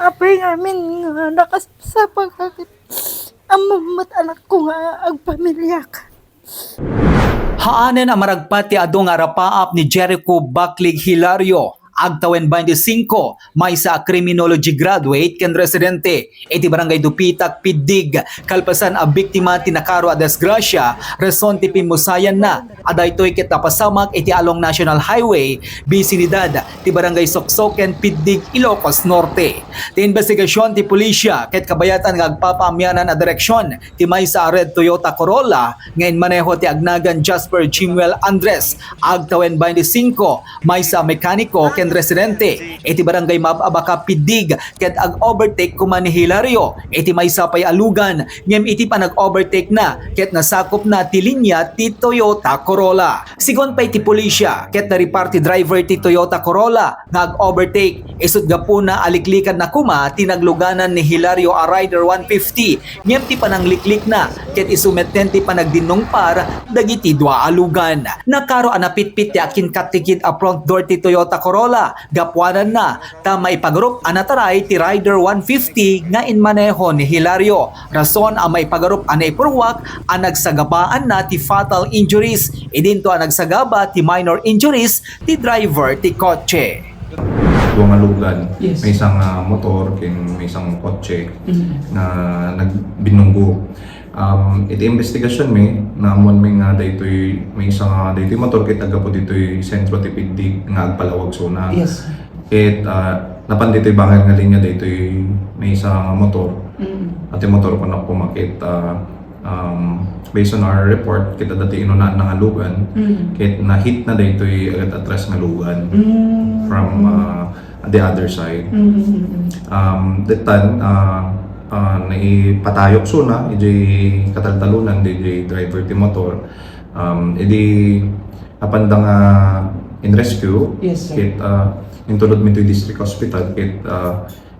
apay ngamin nga nakasap pagkakit ang mamat anak ko nga ang pamilya ka. Haanen ang maragpati adong arapaap ni Jericho Baclig Hilario. Agtawen 25, may sa criminology graduate ken residente. Iti barangay Dupitak, Pidig. Kalpasan a biktima tinakaro a desgrasya, reson ti pimusayan na. Adaytoy ket napasamak iti along National Highway, bisinidad ti barangay Soksoken, Pidig, Ilocos Norte. Ti investigasyon ti pulisya ket kabayatan nga agpapaamyanan a direksyon ti may sa red Toyota Corolla ngayon maneho ti agnagan Jasper Jimwell Andres. Agtawen 25, may sa mekaniko ken residente iti barangay Mababaka, Pidig ket ag-overtake kuman ni Hilario iti may sapay alugan ngem iti pa nag-overtake na ket nasakop na ti linya ti Toyota Corolla. Sigon pa iti pulisya ket nariparti driver ti Toyota Corolla nga ag-overtake isut gapuna aliklikan na kuma tinagluganan ni Hilario a Rider 150 ngem ti panangliklik na ket isumeten ti panagdinong par dagiti dua alugan. Nakaro anapitpit ti akin katikid a front door ti Toyota Corolla gapuanan na ta maipagarup anataray ti Rider 150 nga inmaneho ni Hilario. Rason ang maipagarup anay purwak ang nagsagabaan na ti fatal injuries. Idinto ang nagsagaba ti minor injuries ti driver ti kotse. Duwang alugan, Yes. may isang motor, may isang kotse na nagbinunggo. Iti investigasyon may namon may nga daytoy may isang daytoy motor kit aga po ditoy sentro ti Pidig nga agpalawag sona. Yes. Ket napan ditoy bangir nga linya daytoy may isang motor. At yung motor ko na pumakit based on our report kita dati inunaan ng alugan kit na hit na daytoy agad atras nga lugan from the other side. That time naipatayok suna iji kataltalunan DJ driver ti motor edi apanda nga in rescue. Yes, sir. Kit intulod mi to district hospital kit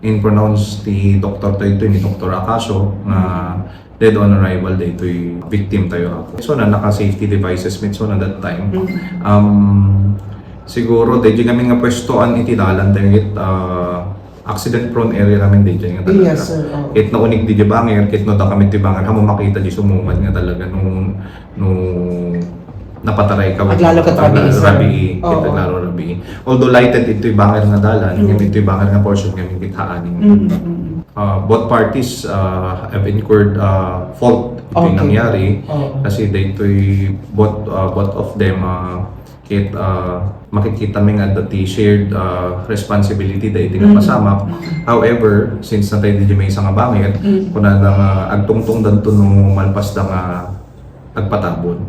in pronounce ti doktor tayo ni Dr. Acaso nga dead on arrival daytoy victim tayo ako. So na naka safety devices mit so na that time. Siguro dayjay kami nga pwestoan iti dalan tayo kit accident prone area namin dayjay nga talaga. Yes, sir. Oh. Kit naunik di banger kit no ta kami ti banger hamo makita di sumungad nga talaga nung napataray ka Aglalo ka rabi Oo. kita laro rabi. Although lighted ito'y banger nga dalan, ito'y banger nga portion nga kitaanin. Both parties have incurred fault ito'y Okay. nangyari Oo. kasi dito'y both of them makikita mi nga dati shared responsibility da iti nga pasamak. However, since natay di may isang banger, kuna nga agtungtong danto no malpas da nga agpatabon.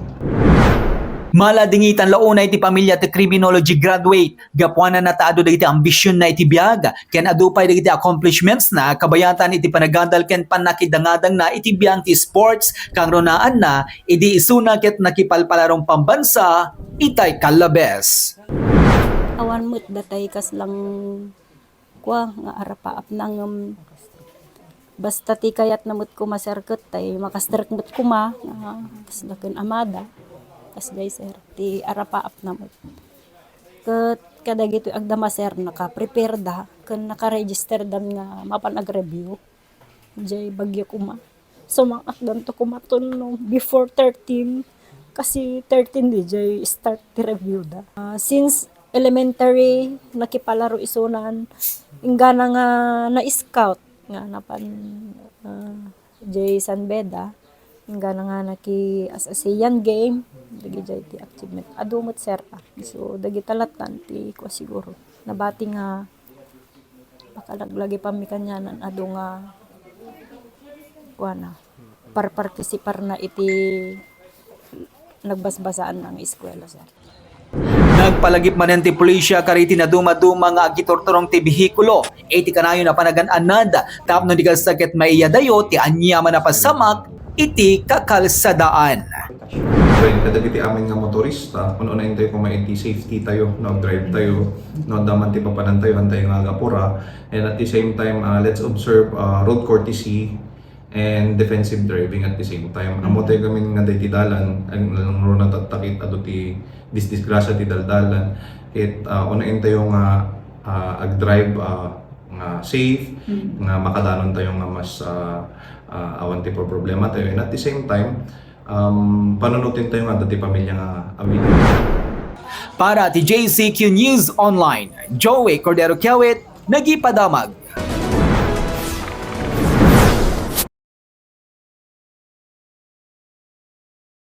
Maladingitan launay ti pamilya ti criminology graduate. Gapuanan na taado dagiti ambisyon na iti biag. Ken adupay dagiti accomplishments na kabayatan iti panagandal ken panakidangadang na iti biang ti sports kang ronaan na idi isuna ket nakipalpalarong pambansa itay kalabes. Awan mo't datay kas lang kwa nga arapaap nang basta ti kayat namot ko maserket tay makasterk mo't kuma kas daken amada kas day sir ti arapaap namot. Ket kadagito agdama sir naka-prepare da ken naka-register dam nga mapan ag-review. Jay bagyo kuma. So mangakdan to kumaton no before 13 kasi 13 di jay start ti review da. Since elementary nakipalaro isunan ingana nga na-scout nga napan jay San Beda ingana nga naki as ASEAN game dagi jay ti achievement adumot sir so dagi talatan ti ko siguro nabati nga makalaglagi pa mi kanyanan adu nga kuana partisipar na iti nagbasbasaan ng eskwela sir. Nagpalagip manen ti pulisya kariti na dumaduma nga agitortorong ti bihikulo. Iti kanayo na panagan-anad tapno di kasakit maiyadayo ti anyaman na pasamak iti kakalsadaan. When kadagiti amin nga motorista, kuno na intay kung may safety tayo, no drive tayo, no daman ti papanan tayo, antay nga agapura, and at the same time let's observe road courtesy and defensive driving at the same time. Amo tayo kami nga day ti dalan, ang ro natatakit ado ti disgrasya ti daldalan. It unain tayo nga ag-drive nga safe, nga makadanon tayo nga mas awan ti problema tayo. And at the same time, panunutin tayo nga dati pamilya nga awili. Para ti JCQ News Online, Joey Cordero Kiawit, nagipadamag.